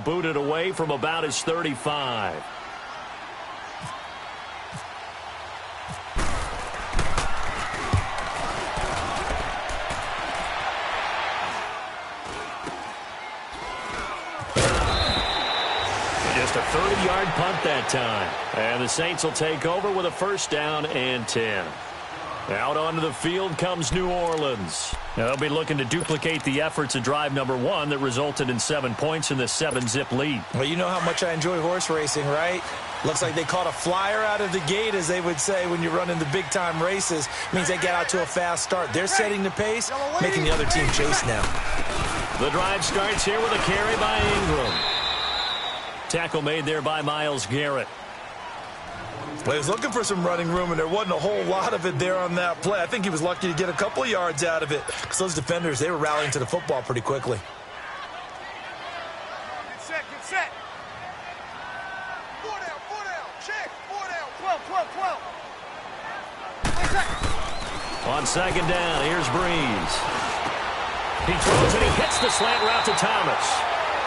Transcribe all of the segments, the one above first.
booted away from about his 35. Just a 30-yard punt that time. And the Saints will take over with a first down and 10. Out onto the field comes New Orleans. They'll be looking to duplicate the efforts of drive number 1 that resulted in 7 points in the 7-zip lead. Well, you know how much I enjoy horse racing, right? Looks like they caught a flyer out of the gate, as they would say when you're running the big-time races. Means they get out to a fast start. They're setting the pace, making the other team chase now. The drive starts here with a carry by Ingram. Tackle made there by Myles Garrett. Well, he was looking for some running room, and there wasn't a whole lot of it there on that play. I think he was lucky to get a couple of yards out of it, because those defenders, they were rallying to the football pretty quickly. Get set, get set. 4 down, check, 4 down, 12. On second down, here's Breeze. He throws and he hits the slant route to Thomas.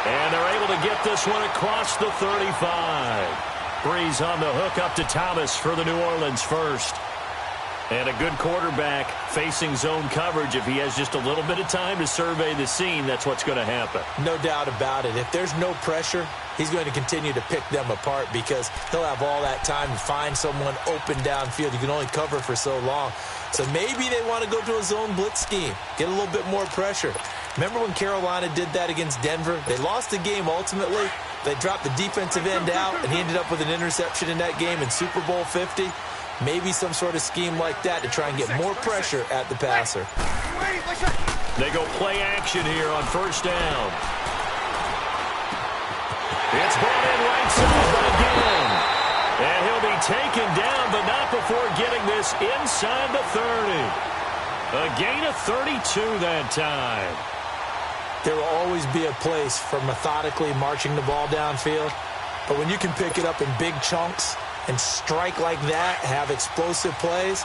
And they're able to get this one across the 35. Breeze on the hook up to Thomas for the New Orleans first. And a good quarterback facing zone coverage. If he has just a little bit of time to survey the scene, that's what's going to happen. No doubt about it. If there's no pressure, he's going to continue to pick them apart because he'll have all that time to find someone open downfield. You can only cover for so long. So maybe they want to go to a zone blitz scheme, get a little bit more pressure. Remember when Carolina did that against Denver? They lost the game ultimately. They dropped the defensive end out, and he ended up with an interception in that game in Super Bowl 50. Maybe some sort of scheme like that to try and get more pressure at the passer. They go play action here on first down. It's brought in right side again. And he'll be taken down, but not before getting this inside the 30. A gain of 32 that time. There will always be a place for methodically marching the ball downfield. But when you can pick it up in big chunks and strike like that, have explosive plays,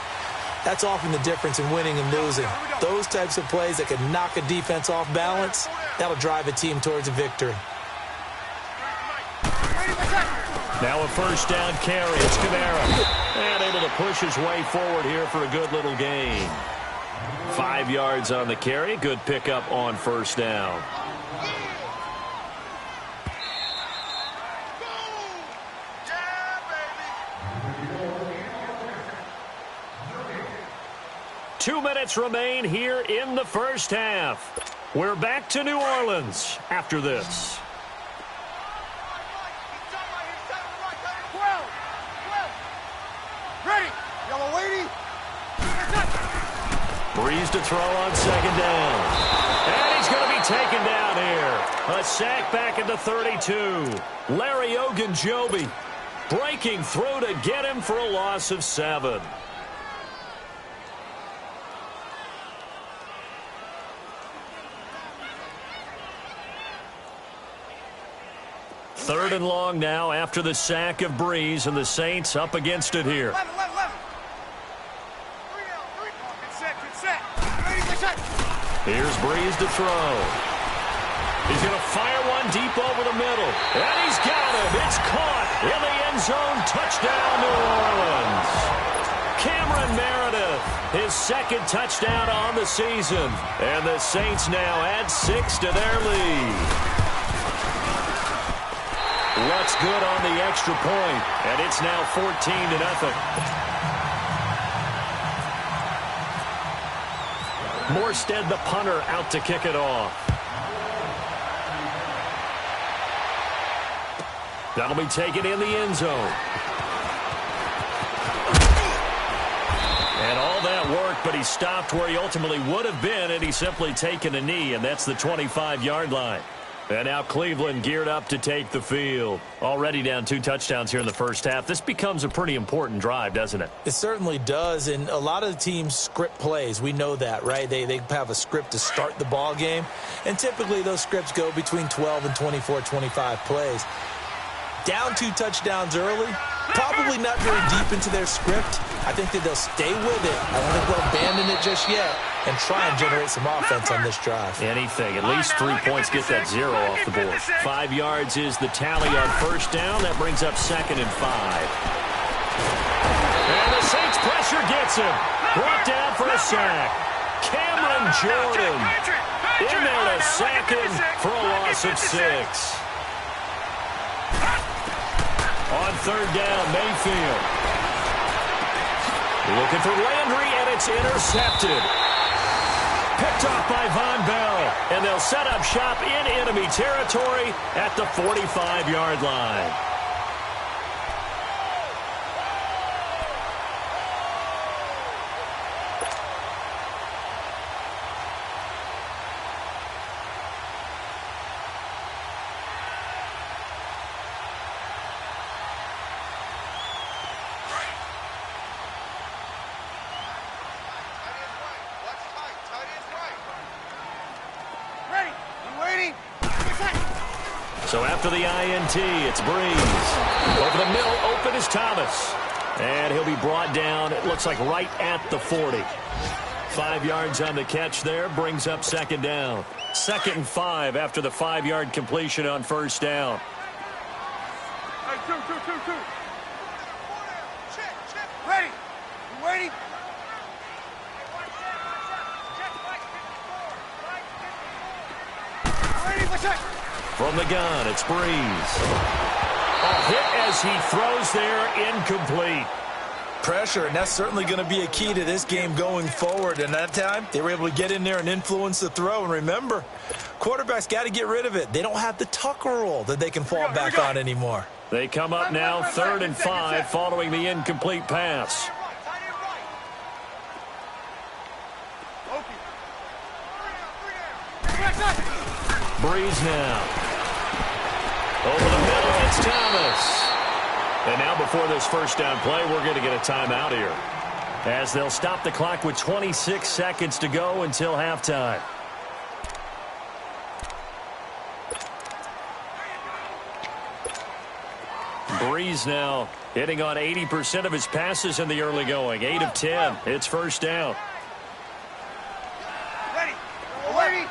that's often the difference in winning and losing. Those types of plays that can knock a defense off balance, that'll drive a team towards a victory. Now a first down carry. It's Kamara. And able to push his way forward here for a good little gain. 5 yards on the carry. Good pickup on first down. Two minutes remain here in the first half. We're back to New Orleans after this. Ready, yellow lady. Breeze to throw on second down. And he's going to be taken down here. A sack back at the 32. Larry Ogunjobi breaking through to get him for a loss of 7. Third and long now after the sack of Breeze, and the Saints up against it here. Here's Breeze to throw. He's going to fire one deep over the middle. And he's got him. It's caught in the end zone. Touchdown, New Orleans. Cameron Meredith, his second touchdown on the season. And the Saints now add 6 to their lead. What's good on the extra point, and it's now 14-0. Morstead, the punter, out to kick it off. That'll be taken in the end zone. And all that work, but he stopped where he ultimately would have been, and he's simply taken a knee, and that's the 25-yard line. And now Cleveland geared up to take the field. Already down 2 touchdowns here in the first half. This becomes a pretty important drive, doesn't it? It certainly does, and a lot of the teams script plays. We know that, right? They have a script to start the ball game, and typically those scripts go between 12 and 24, 25 plays. Down 2 touchdowns early, probably not very deep into their script. I think that they'll stay with it. I don't think they'll abandon it just yet. and try and generate some offense on this drive. Anything. At least 3 points, get that 0 off the board. 5 yards is the tally on first down. That brings up 2nd and 5. And the Saints pressure gets him. Brought down for a sack. Cameron Jordan in there to sack him for a loss of 6. On third down, Mayfield. Looking for Landry, and it's intercepted. Picked off by Von Bell, and they'll set up shop in enemy territory at the 45-yard line. So after the INT, it's Breeze. Over the middle, open is Thomas. And he'll be brought down, it looks like right at the 40. 5 yards on the catch there, brings up 2nd down. 2nd and 5 after the 5-yard completion on first down. Hey, two. Check. Ready. You waiting? From the gun, it's Breeze. A hit as he throws there, incomplete. Pressure, and that's certainly going to be a key to this game going forward. And that time, they were able to get in there and influence the throw. And remember, quarterbacks got to get rid of it. They don't have the Tucker roll that they can fall back on anymore. They come up now 3rd and 5 following the incomplete pass. Breeze now. Over the middle, it's Thomas. And now before this first down play, we're going to get a timeout here, as they'll stop the clock with 26 seconds to go until halftime. Breeze now hitting on 80% of his passes in the early going. 8 of 10. It's first down. Ready. 36.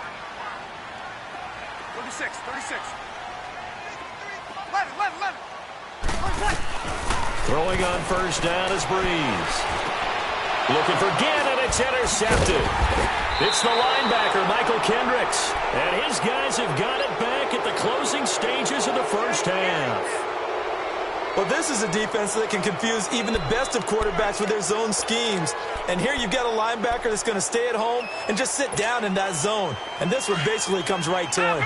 11. Throwing on first down is Breeze. Looking for Ginn, and it's intercepted. It's the linebacker, Michael Kendricks. And his guys have got it back at the closing stages of the first half. Well, this is a defense that can confuse even the best of quarterbacks with their zone schemes. And here you've got a linebacker that's going to stay at home and just sit down in that zone. And this one basically comes right to him.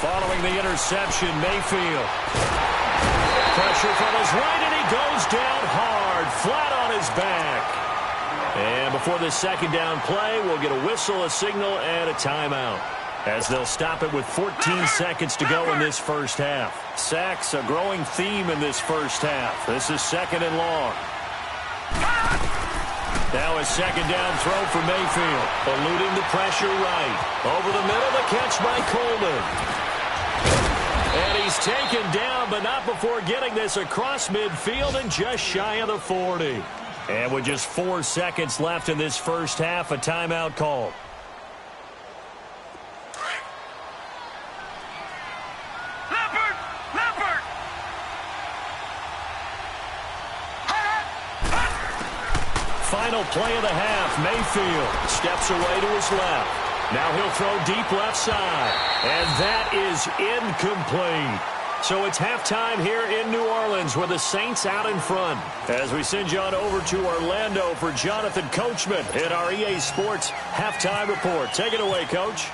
Following the interception, Mayfield. Pressure from his right, and he goes down hard, flat on his back. And before the second down play, we'll get a whistle, a signal, and a timeout, as they'll stop it with 14 seconds to go in this first half. Sacks, a growing theme in this first half. This is 2nd and long. Now a second down throw for Mayfield, eluding the pressure right. Over the middle, the catch by Coleman. And he's taken down, but not before getting this across midfield and just shy of the 40. And with just 4 seconds left in this first half, a timeout called. Final play of the half. Mayfield steps away to his left. Now he'll throw deep left side. And that is incomplete. So it's halftime here in New Orleans with the Saints out in front. As we send you on over to Orlando for Jonathan Coachman in our EA Sports halftime report. Take it away, Coach.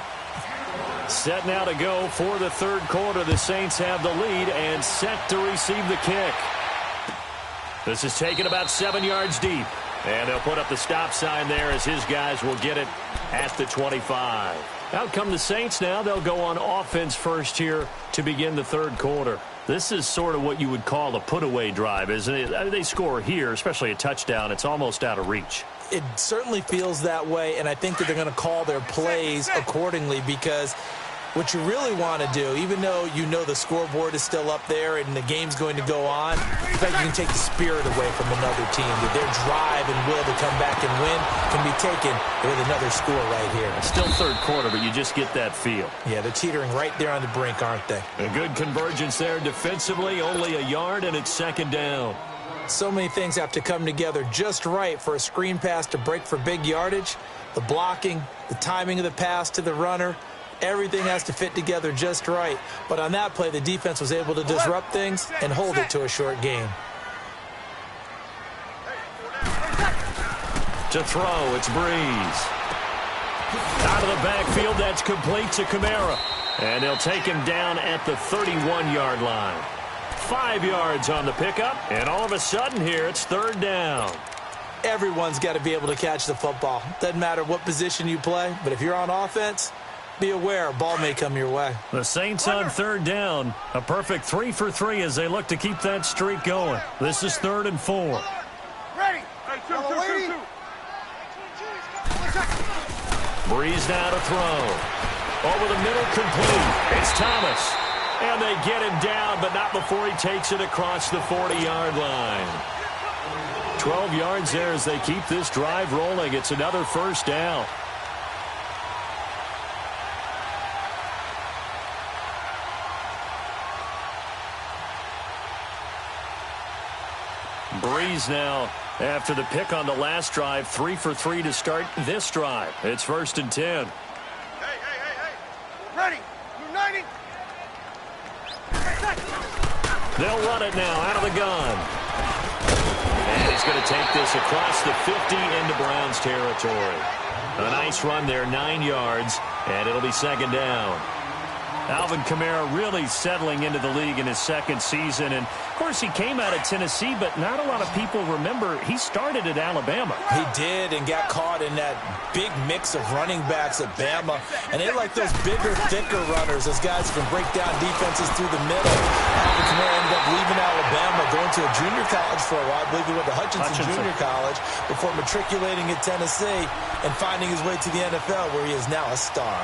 Set now to go for the third quarter. The Saints have the lead and set to receive the kick. This is taken about 7 yards deep. And they'll put up the stop sign there as his guys will get it at the 25. Out come the Saints now. They'll go on offense first here to begin the third quarter. This is sort of what you would call a put-away drive, isn't it? They score here, especially a touchdown. It's almost out of reach. It certainly feels that way, and I think that they're going to call their plays accordingly, because What you really want to do, even though you know the scoreboard is still up there and the game's going to go on, in fact, you can take the spirit away from another team. That their drive and will to come back and win can be taken with another score right here. It's still third quarter, but you just get that feel. Yeah, they're teetering right there on the brink, aren't they? A good convergence there defensively, only a yard, and it's second down. So many things have to come together just right for a screen pass to break for big yardage. The blocking, the timing of the pass to the runner, everything has to fit together just right. But on that play, the defense was able to disrupt things and hold it to a short gain. To throw, it's Breeze. Out of the backfield, that's complete to Kamara. And they'll take him down at the 31-yard line. 5 yards on the pickup, and all of a sudden here, it's third down. Everyone's got to be able to catch the football. Doesn't matter what position you play, but if you're on offense, be aware a ball may come your way. The Saints on third down. A perfect 3 for 3 as they look to keep that streak going. This is 3rd and 4. Ready. Hey, two. Breeze now to throw. Over the middle, complete. It's Thomas. And they get him down, but not before he takes it across the 40-yard line. 12 yards there as they keep this drive rolling. It's another first down. Breeze now, after the pick on the last drive, 3 for 3 to start this drive. It's 1st and 10. Hey. Ready. United. They'll run it now out of the gun. And he's going to take this across the 50 into Browns territory. A nice run there, 9 yards, and it'll be second down. Alvin Kamara really settling into the league in his second season. And, of course, he came out of Tennessee, but not a lot of people remember he started at Alabama. He did and got caught in that big mix of running backs at Bama. And they like those bigger, thicker runners, those guys who can break down defenses through the middle. Alvin Kamara ended up leaving Alabama, going to a junior college for a while. I believe he went to Hutchinson Junior College before matriculating at Tennessee and finding his way to the NFL, where he is now a star.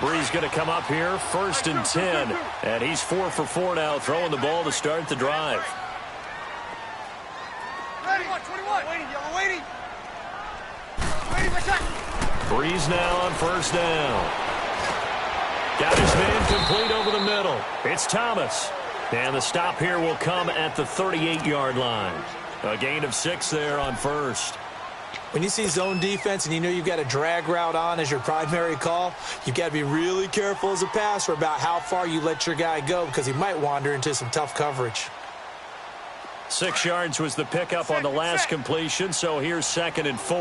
Breeze going to come up here, 1st and 10. And he's 4 for 4 now, throwing the ball to start the drive. Ready. 21. Waiting. Breeze now on 1st down. Got his man complete over the middle. It's Thomas. And the stop here will come at the 38-yard line. A gain of 6 there on 1st. When you see zone defense and you know you've got a drag route on as your primary call, you've got to be really careful as a passer about how far you let your guy go, because he might wander into some tough coverage. 6 yards was the pickup on the last completion, so here's 2nd and 4.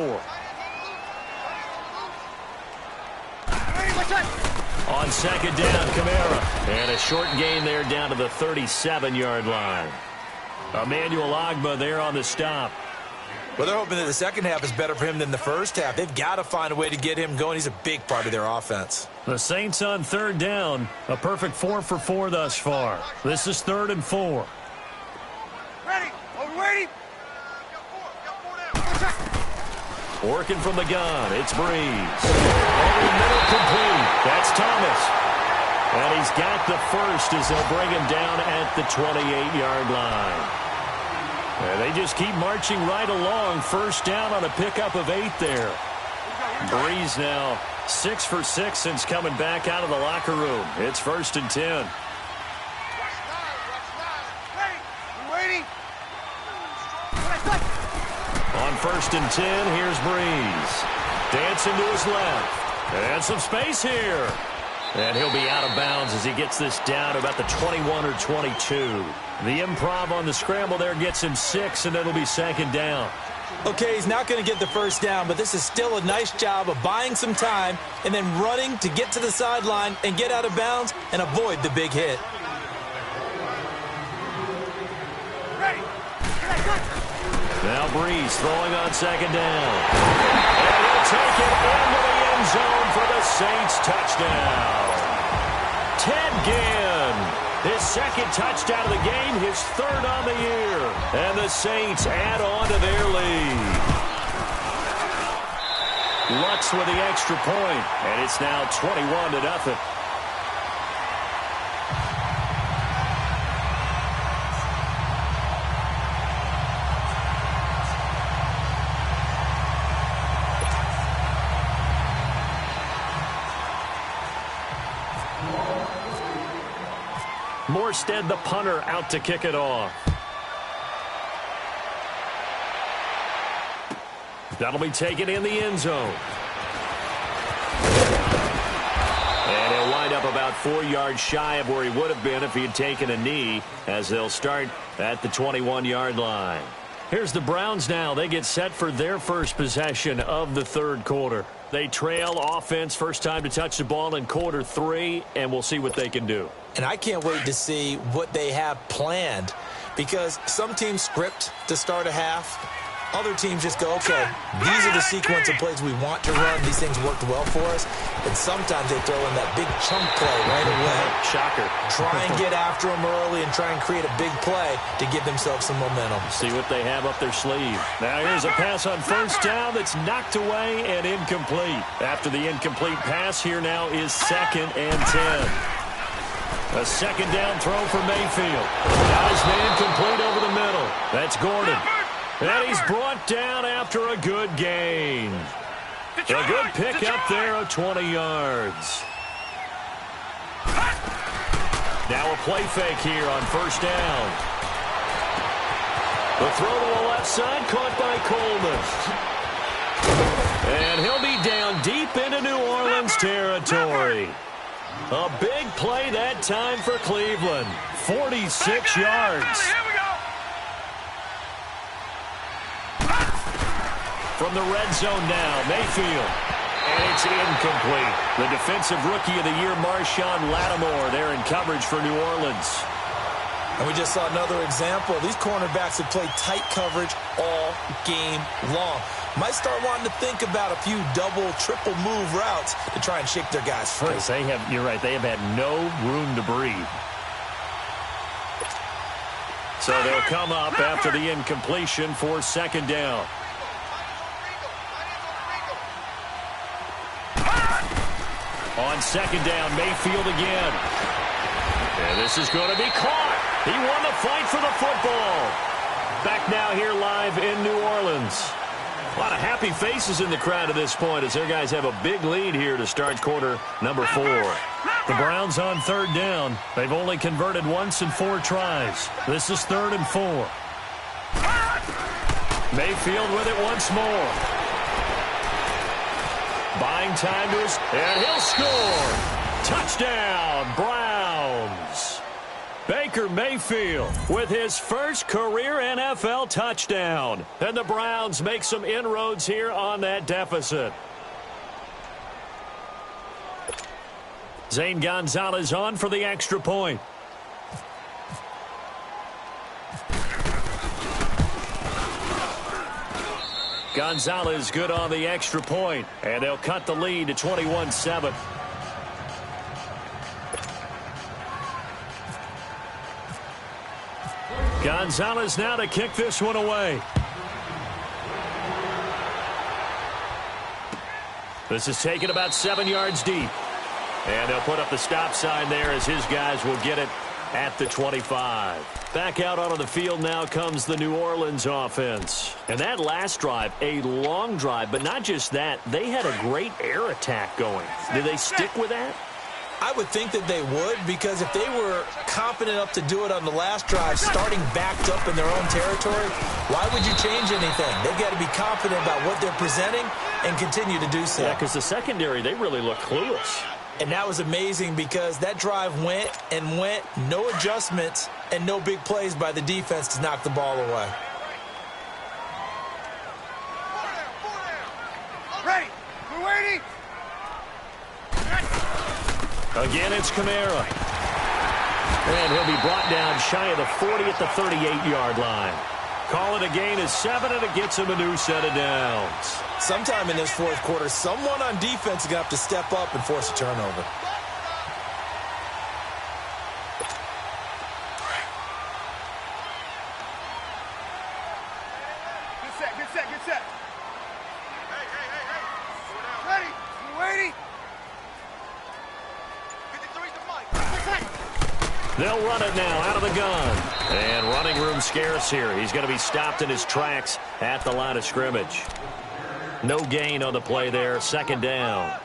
On 2nd down, Kamara. And a short gain there down to the 37-yard line. Emmanuel Ogbah there on the stop. Well, they're hoping that the second half is better for him than the first half. They've got to find a way to get him going. He's a big part of their offense. The Saints on 3rd down. A perfect 4 for 4 thus far. This is 3rd and 4. Ready. Waiting. Working from the gun. It's Breeze. Over the middle, complete. That's Thomas. And he's got the first as they'll bring him down at the 28-yard line. And they just keep marching right along. 1st down on a pickup of 8 there. Breeze now 6 for 6 since coming back out of the locker room. It's 1st and 10. Waiting. On 1st and 10, here's Breeze. Dancing to his left. And some space here. And he'll be out of bounds as he gets this down about the 21 or 22. The improv on the scramble there gets him 6, and it'll be 2nd down. Okay, he's not going to get the first down, but this is still a nice job of buying some time and then running to get to the sideline and get out of bounds and avoid the big hit. Now Breeze throwing on 2nd down. And he'll take it into the end zone for the Saints touchdown. Ted Ginn, his 2nd touchdown of the game, his 3rd on the year. And the Saints add on to their lead. Lutz with the extra point, and it's now 21-0. Morstead, the punter, out to kick it off. That'll be taken in the end zone. And he'll wind up about 4 yards shy of where he would have been if he had taken a knee, as they'll start at the 21-yard line. Here's the Browns now. They get set for their first possession of the third quarter. They trail offense, first time to touch the ball in quarter 3, and we'll see what they can do. And I can't wait to see what they have planned, because some teams script to start a half. Other teams just go, okay, these are the sequence of plays we want to run. These things worked well for us. And sometimes they throw in that big chunk play right away. Shocker. Try and get after them early and try and create a big play to give themselves some momentum. See what they have up their sleeve. Now here's a pass on first down that's knocked away and incomplete. After the incomplete pass, here now is 2nd and 10. A second down throw for Mayfield. Got his man complete over the middle. That's Gordon. And he's brought down after a good gain. A good pick up there of 20 yards. Now a play fake here on first down. The throw to the left side caught by Coleman. And he'll be down deep into New Orleans territory. A big play that time for Cleveland. 46 yards. From the red zone now, Mayfield. And it's incomplete. The defensive rookie of the year, Marshawn Lattimore, there in coverage for New Orleans. And we just saw another example. These cornerbacks have played tight coverage all game long. Might start wanting to think about a few double, triple move routes to try and shake their guys free. You're right, they have had no room to breathe. So they'll come up after the incompletion for second down. On second down, Mayfield again. And this is going to be caught. He won the fight for the football. Back now here live in New Orleans. A lot of happy faces in the crowd at this point as their guys have a big lead here to start quarter number 4. The Browns on third down. They've only converted once in 4 tries. This is 3rd and 4. Mayfield with it once more. Buying time to his, and he'll score. Touchdown, Browns. Baker Mayfield with his first career NFL touchdown. And the Browns make some inroads here on that deficit. Zane Gonzalez on for the extra point. Gonzalez good on the extra point, and they'll cut the lead to 21-7. Gonzalez now to kick this one away. This is taken about 7 yards deep. And they'll put up the stop sign there as his guys will get it at the 25. Back out onto the field now comes the New Orleans offense. And that last drive, a long drive, but not just that, they had a great air attack going. Do they stick with that? I would think that they would, because if they were confident enough to do it on the last drive, starting backed up in their own territory, why would you change anything? They've got to be confident about what they're presenting and continue to do so. Yeah, because the secondary, they really look clueless. And that was amazing because that drive went and went, no adjustments and no big plays by the defense to knock the ball away. Ready. We're waiting. Again, it's Kamara. And he'll be brought down shy of the 40 at the 38-yard line. Call it a gain of 7, and it gets him a new set of downs. Sometime in this fourth quarter, someone on defense is going to have to step up and force a turnover. Good set. Hey. They'll run it now out of the gun. And running room scarce here. He's going to be stopped in his tracks at the line of scrimmage. No gain on the play there. Second down.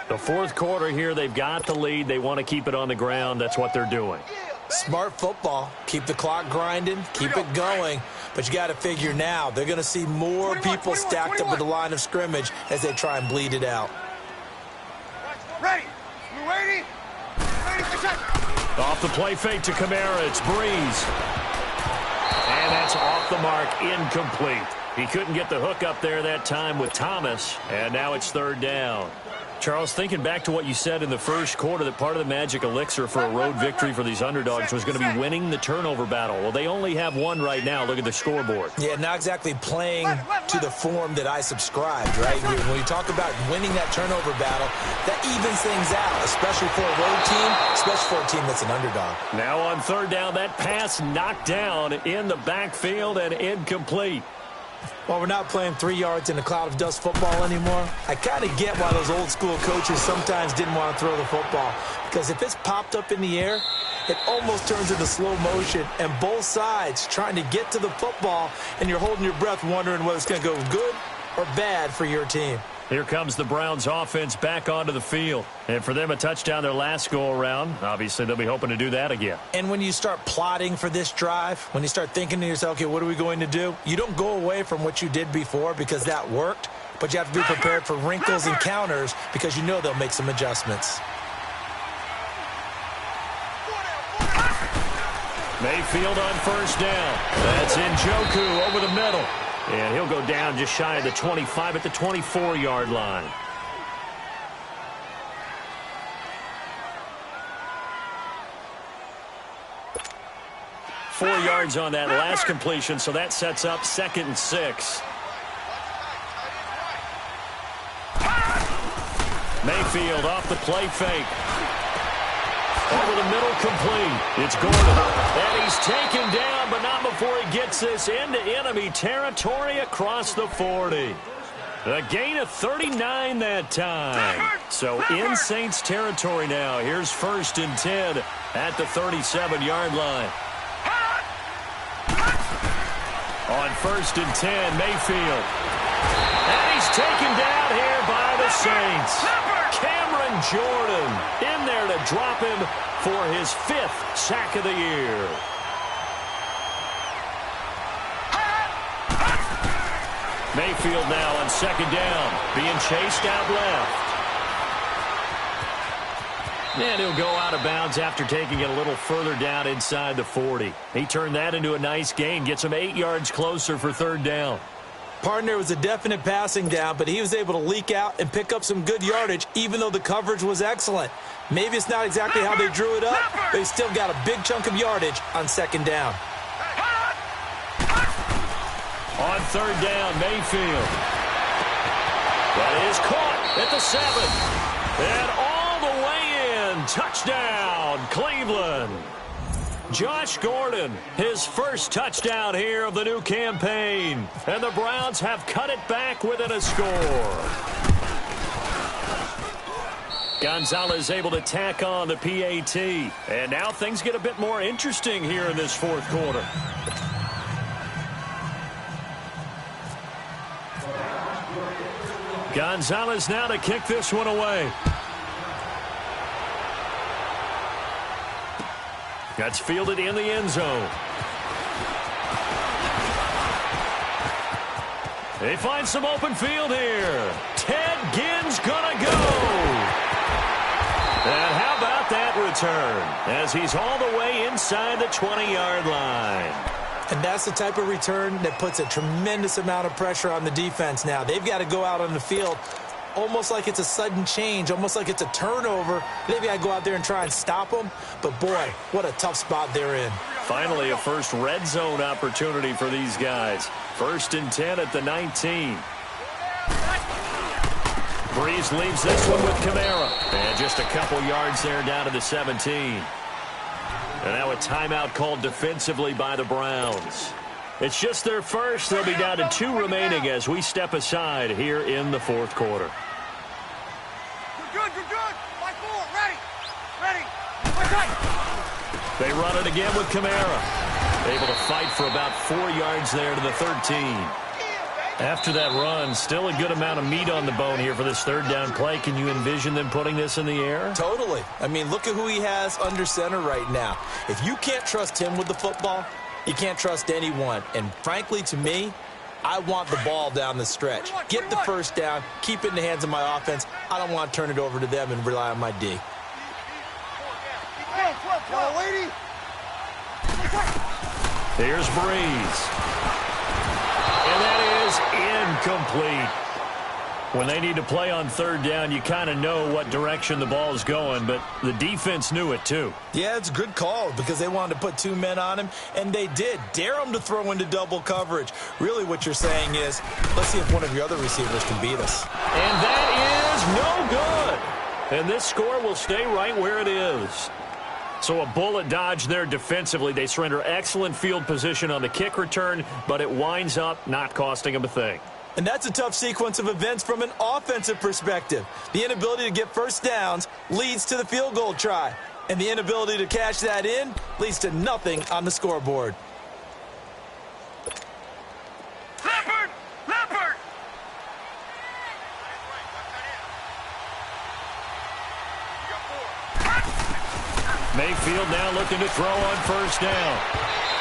The fourth quarter here, they've got the lead. They want to keep it on the ground. That's what they're doing. Smart football. Keep the clock grinding. Keep it going. But you got to figure now, they're going to see more people stacked up at the line of scrimmage as they try and bleed it out. Ready. You ready? Ready for touch. Off the play fake to Kamara. It's Breeze. And that's off the mark. Incomplete. He couldn't get the hook up there that time with Thomas. And now it's third down. Charles, thinking back to what you said in the first quarter, that part of the magic elixir for a road victory for these underdogs was going to be winning the turnover battle. Well, they only have one right now. Look at the scoreboard. Yeah, not exactly playing to the form that I subscribed, right? When you talk about winning that turnover battle, that evens things out, especially for a road team, especially for a team that's an underdog. Now on third down, that pass knocked down in the backfield and incomplete. Well, we're not playing 3 yards in a cloud of dust football anymore. I kind of get why those old school coaches sometimes didn't want to throw the football. Because if it's popped up in the air, it almost turns into slow motion. And both sides trying to get to the football, and you're holding your breath wondering whether it's going to go good or bad for your team. Here comes the Browns offense back onto the field. And for them, a touchdown their last go-around. Obviously, they'll be hoping to do that again. And when you start plotting for this drive, when you start thinking to yourself, okay, what are we going to do? You don't go away from what you did before because that worked, but you have to be prepared for wrinkles and counters because you know they'll make some adjustments. Mayfield on first down. That's Njoku over the middle. And he'll go down just shy of the 25 at the 24-yard line. Four yards on that last completion, so that sets up 2nd and 6. Mayfield off the play fake. Over the middle, complete. It's Gordon. And he's taken down, but not before he gets this into enemy territory across the 40. A gain of 39 that time. So in Saints territory now. Here's 1st and 10 at the 37-yard line. On 1st and 10, Mayfield. And he's taken down here by the Saints. Cameron Jordan in there to drop him for his 5th sack of the year. Mayfield now on 2nd down, being chased out left. And he'll go out of bounds after taking it a little further down inside the 40. He turned that into a nice gain, gets him 8 yards closer for 3rd down. Partner was a definite passing down, but he was able to leak out and pick up some good yardage, even though the coverage was excellent. Maybe it's not exactly how they drew it up, but he still got a big chunk of yardage on 2nd down. On 3rd down, Mayfield. That is caught at the 7. And all the way in. Touchdown, Cleveland. Josh Gordon, his first touchdown here of the new campaign. And the Browns have cut it back within a score. Gonzalez able to tack on the PAT. And now things get a bit more interesting here in this 4th quarter. Gonzalez now to kick this one away. That's fielded in the end zone. They find some open field here. Ted Ginn's gonna go. And how about that return? As he's all the way inside the 20-yard line. And that's the type of return that puts a tremendous amount of pressure on the defense now. They've got to go out on the field almost like it's a sudden change, almost like it's a turnover. Maybe I go out there and try and stop them. But, boy, what a tough spot they're in. Finally, a first red zone opportunity for these guys. 1st and 10 at the 19. Breeze leaves this one with Kamara. And just a couple yards there down to the 17. And now a timeout called defensively by the Browns. It's just their first. They'll be down to 2 remaining as we step aside here in the 4th quarter. You're good. Line 4, ready. Ready. Tight. They run it again with Kamara. Able to fight for about 4 yards there to the 13. After that run, still a good amount of meat on the bone here for this third down play. Can you envision them putting this in the air? Totally. I mean, look at who he has under center right now. If you can't trust him with the football, you can't trust anyone. And frankly, to me, I want the ball down the stretch. Get the first down, keep it in the hands of my offense. I don't want to turn it over to them and rely on my D. Here's Breeze. And that is incomplete. When they need to play on third down, you kind of know what direction the ball is going, but the defense knew it too. Yeah, it's a good call because they wanted to put 2 men on him, and they did. Dare him to throw into double coverage. Really what you're saying is, let's see if one of your other receivers can beat us. And that is no good. And this score will stay right where it is. So a bullet dodge there defensively. They surrender excellent field position on the kick return, but it winds up not costing them a thing. And that's a tough sequence of events from an offensive perspective. The inability to get first downs leads to the field goal try. And the inability to cash that in leads to nothing on the scoreboard. Leopard! Leopard! Mayfield now looking to throw on first down.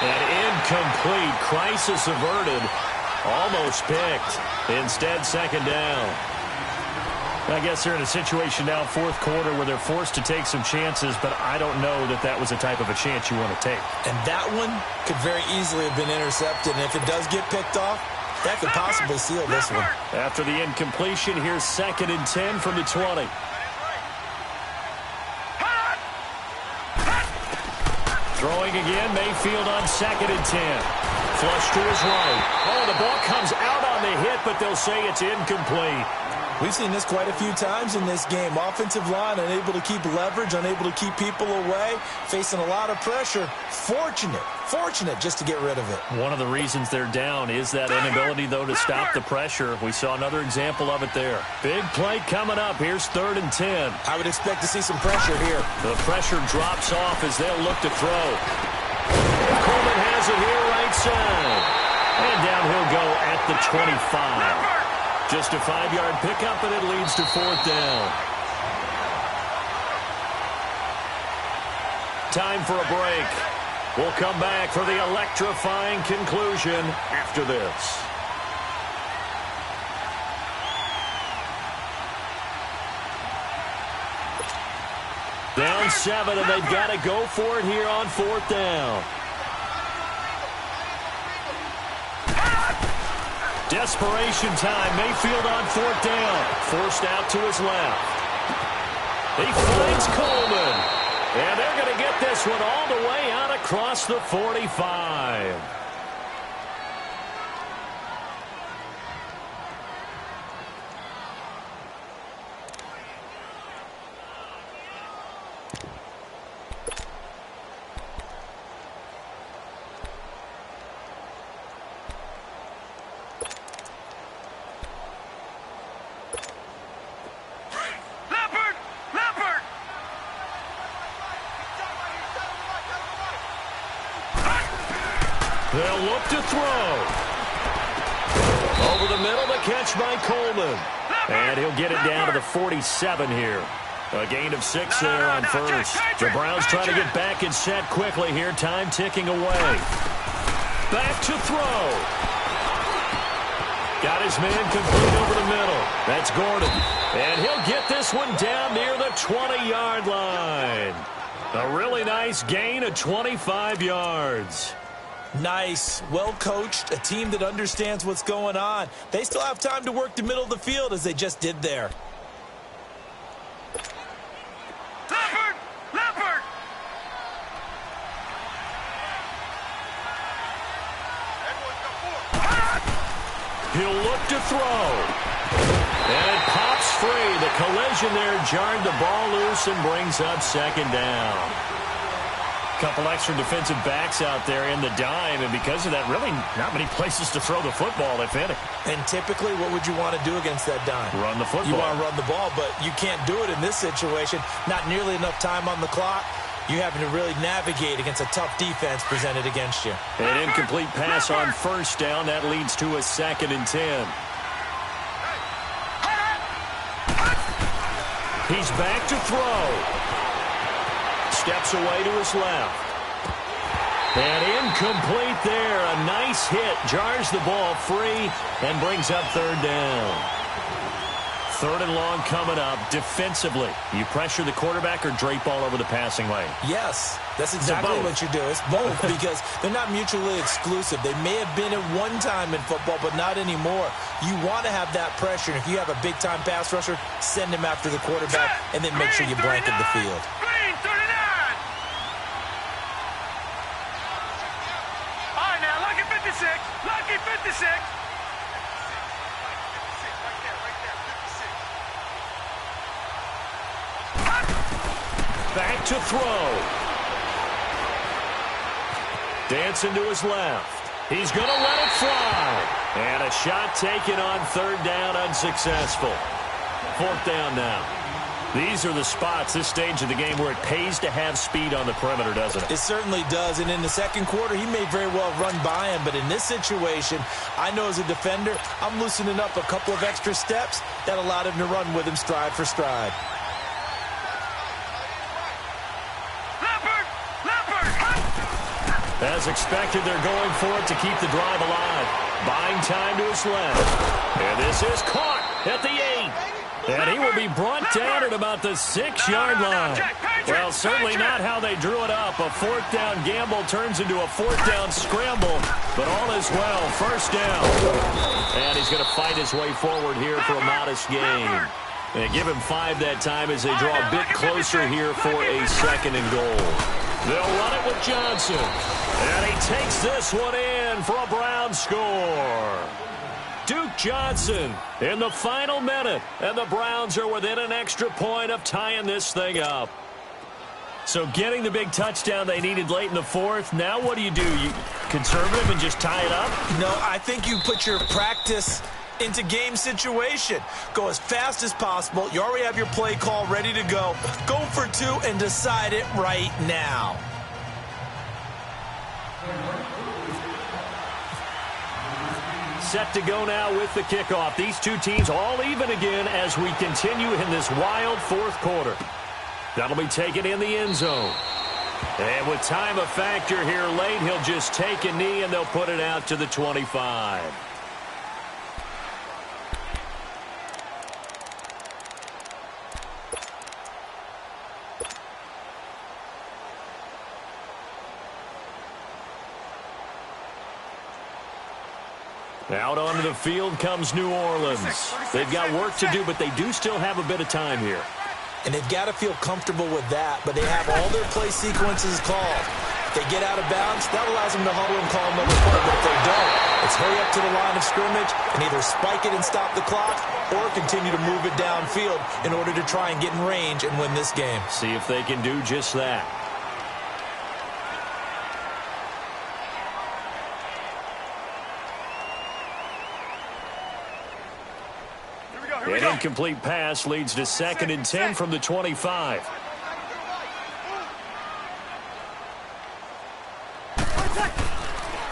And incomplete. Crisis averted. Almost picked. Instead, second down. I guess they're in a situation now, fourth quarter, where they're forced to take some chances, but I don't know that that was the type of a chance you want to take. And that one could very easily have been intercepted. And if it does get picked off, that could possibly seal this one. After the incompletion, here's 2nd and 10 from the 20. Throwing again, Mayfield on 2nd and 10. Flush to his right. Oh, the ball comes out on the hit, but they'll say it's incomplete. We've seen this quite a few times in this game. Offensive line unable to keep leverage, unable to keep people away, facing a lot of pressure. Fortunate just to get rid of it. One of the reasons they're down is that inability, though, to stop the pressure. We saw another example of it there. Big play coming up. Here's 3rd and 10. I would expect to see some pressure here. The pressure drops off as they'll look to throw. Coleman has it here right side. And down he'll go at the 25. Just a 5-yard pickup, and it leads to 4th down. Time for a break. We'll come back for the electrifying conclusion after this. Down 7, and they've got to go for it here on 4th down. Desperation time. Mayfield on 4th down. Forced out to his left. He finds Coleman. And they're going to get this one all the way out across the 45. They'll look to throw. Over the middle, the catch by Coleman. And he'll get it down to the 47 here. A gain of 6 there on first. The Browns trying to get back and set quickly here. Time ticking away. Back to throw. Got his man complete over the middle. That's Gordon. And he'll get this one down near the 20-yard line. A really nice gain of 25 yards. Nice, well coached, a team that understands what's going on. They still have time to work the middle of the field as they just did there. Leopard! He'll look to throw. And it pops free. The collision there jarred the ball loose and brings up 2nd down. Couple extra defensive backs out there in the dime, and because of that, really not many places to throw the football, if any. And typically, what would you want to do against that dime? Run the football. You want to run the ball, but you can't do it in this situation. Not nearly enough time on the clock. you having to really navigate against a tough defense presented against you. An incomplete pass on first down. That leads to a 2nd and 10. He's back to throw. Steps away to his left. And incomplete there. A nice hit. Jars the ball free and brings up 3rd down. 3rd and long coming up. Defensively, you pressure the quarterback or drape all over the passing lane? Yes, that's exactly what you do. It's both because they're not mutually exclusive. They may have been at one time in football, but not anymore. You want to have that pressure. And if you have a big-time pass rusher, send him after the quarterback and then make sure you blanket the field. Lucky 56. Back to throw. Dancing to his left. He's going to let it fly. And a shot taken on 3rd down, unsuccessful. 4th down now. These are the spots, this stage of the game, where it pays to have speed on the perimeter, doesn't it? It certainly does, and in the second quarter, he may very well run by him, but in this situation, I know as a defender, I'm loosening up a couple of extra steps that allowed him to run with him stride for stride. As expected, they're going for it to keep the drive alive. Buying time to his left. And this is caught at the 8. And he will be brought down at about the 6-yard line. Well, certainly not how they drew it up. A 4th down gamble turns into a 4th down scramble. But all is well. 1st down. And he's going to fight his way forward here for a modest gain. And give him 5 that time as they draw a bit closer here for a 2nd and goal. They'll run it with Johnson. And he takes this one in for a Brown score. Duke Johnson in the final minute. And the Browns are within an extra point of tying this thing up. So getting the big touchdown they needed late in the 4th. Now what do? You conservative and just tie it up? No, I think you put your practice into game situation. Go as fast as possible. You already have your play call ready to go. Go for 2 and decide it right now. Set to go now with the kickoff. These two teams all even again as we continue in this wild 4th quarter. That'll be taken in the end zone. And with time a factor here late, he'll just take a knee and they'll put it out to the 25. Out onto the field comes New Orleans. They've got work to do, but they do still have a bit of time here. And they've got to feel comfortable with that, but they have all their play sequences called. If they get out of bounds, that allows them to huddle and call another play, but if they don't, it's hurry up to the line of scrimmage and either spike it and stop the clock or continue to move it downfield in order to try and get in range and win this game. See if they can do just that. An incomplete pass leads to 2nd and 10 from the 25.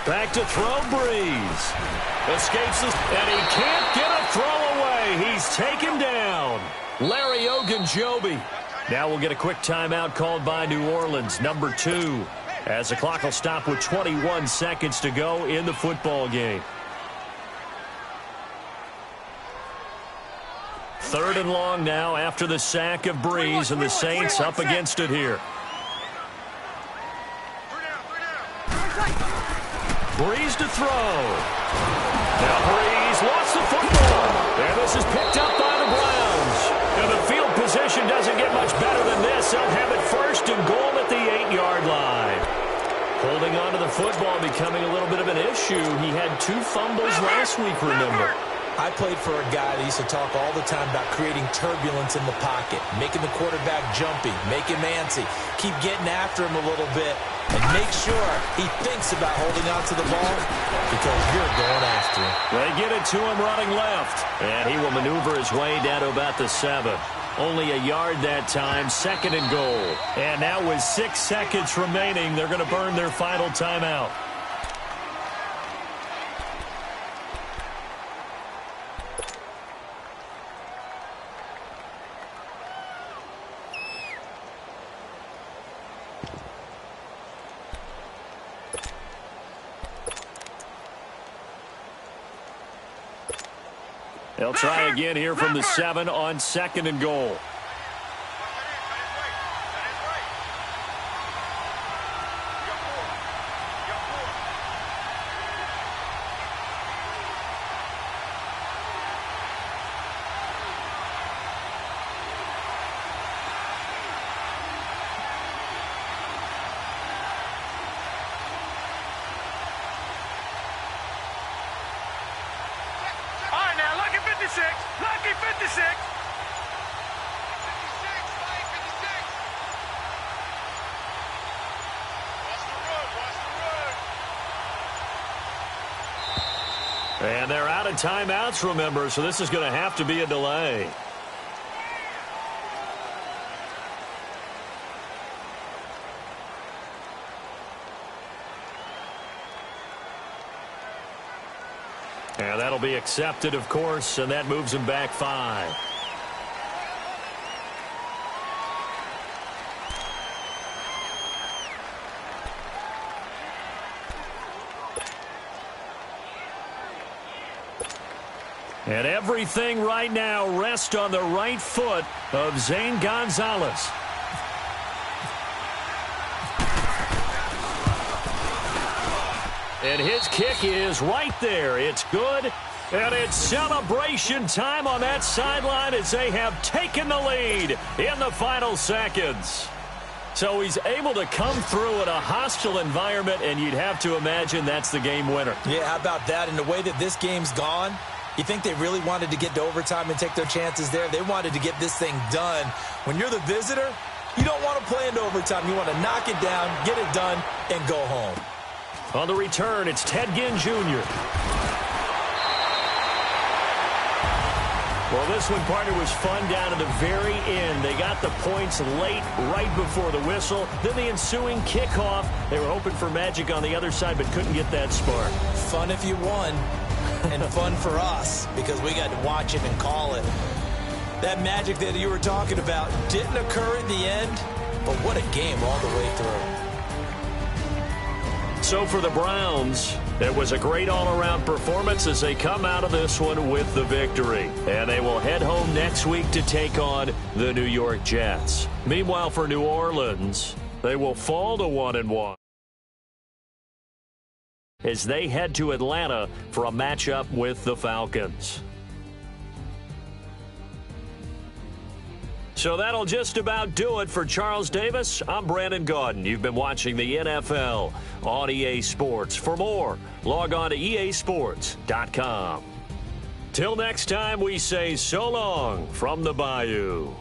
Back to throw, Breeze. Escapes this, and he can't get a throw away. He's taken down. Larry Ogunjobi. Now we'll get a quick timeout called by New Orleans, number 2, as the clock will stop with 21 seconds to go in the football game. 3rd and long now after the sack of Breeze, and the Saints up against it here. Breeze to throw. Now Breeze lost the football. And this is picked up by the Browns. And the field position doesn't get much better than this. They'll have it 1st and goal at the 8-yard line. Holding on to the football becoming a little bit of an issue. He had 2 fumbles last week, remember. I played for a guy that used to talk all the time about creating turbulence in the pocket, making the quarterback jumpy, make him antsy, keep getting after him a little bit, and make sure he thinks about holding on to the ball because you're going after him. They get it to him running left, and he will maneuver his way down to about the 7. Only a yard that time, 2nd and goal. And now with 6 seconds remaining, they're going to burn their final timeout. They'll try again here from the 7 on 2nd and goal. Lucky 56. And they're out of timeouts, remember, so this is going to have to be a delay. And that'll be accepted, of course, and that moves him back 5. And everything right now rests on the right foot of Zane Gonzalez. And his kick is right there. It's good. And it's celebration time on that sideline as they have taken the lead in the final seconds. So he's able to come through in a hostile environment, and you'd have to imagine that's the game winner. Yeah, how about that? And the way that this game's gone, you think they really wanted to get to overtime and take their chances there? They wanted to get this thing done. When you're the visitor, you don't want to play into overtime. You want to knock it down, get it done, and go home. On the return, it's Ted Ginn Jr. Well, this one, partner, was fun down to the very end. They got the points late, right before the whistle. Then the ensuing kickoff. They were hoping for magic on the other side, but couldn't get that spark. Fun if you won, and fun for us, because we got to watch it and call it. That magic that you were talking about didn't occur at the end, but what a game all the way through. So for the Browns, it was a great all-around performance as they come out of this one with the victory. And they will head home next week to take on the New York Jets. Meanwhile, for New Orleans, they will fall to 1-1 as they head to Atlanta for a matchup with the Falcons. So that'll just about do it for Charles Davis. I'm Brandon Gaudin. You've been watching the NFL on EA Sports. For more, log on to easports.com. Till next time, we say so long from the Bayou.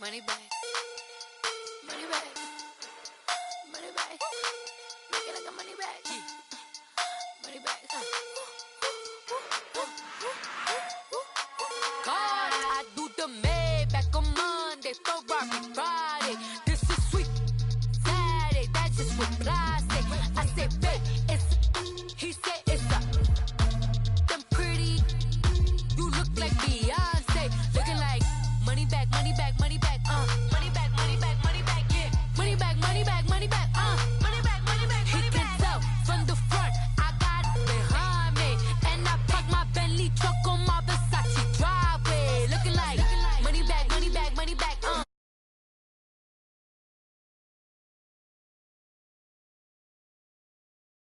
Money back. Money back. Money back. Make it like a money back. Money back. God, I do the Maybach on Monday, Ferrari Friday. This is sweet Saturday, that's just what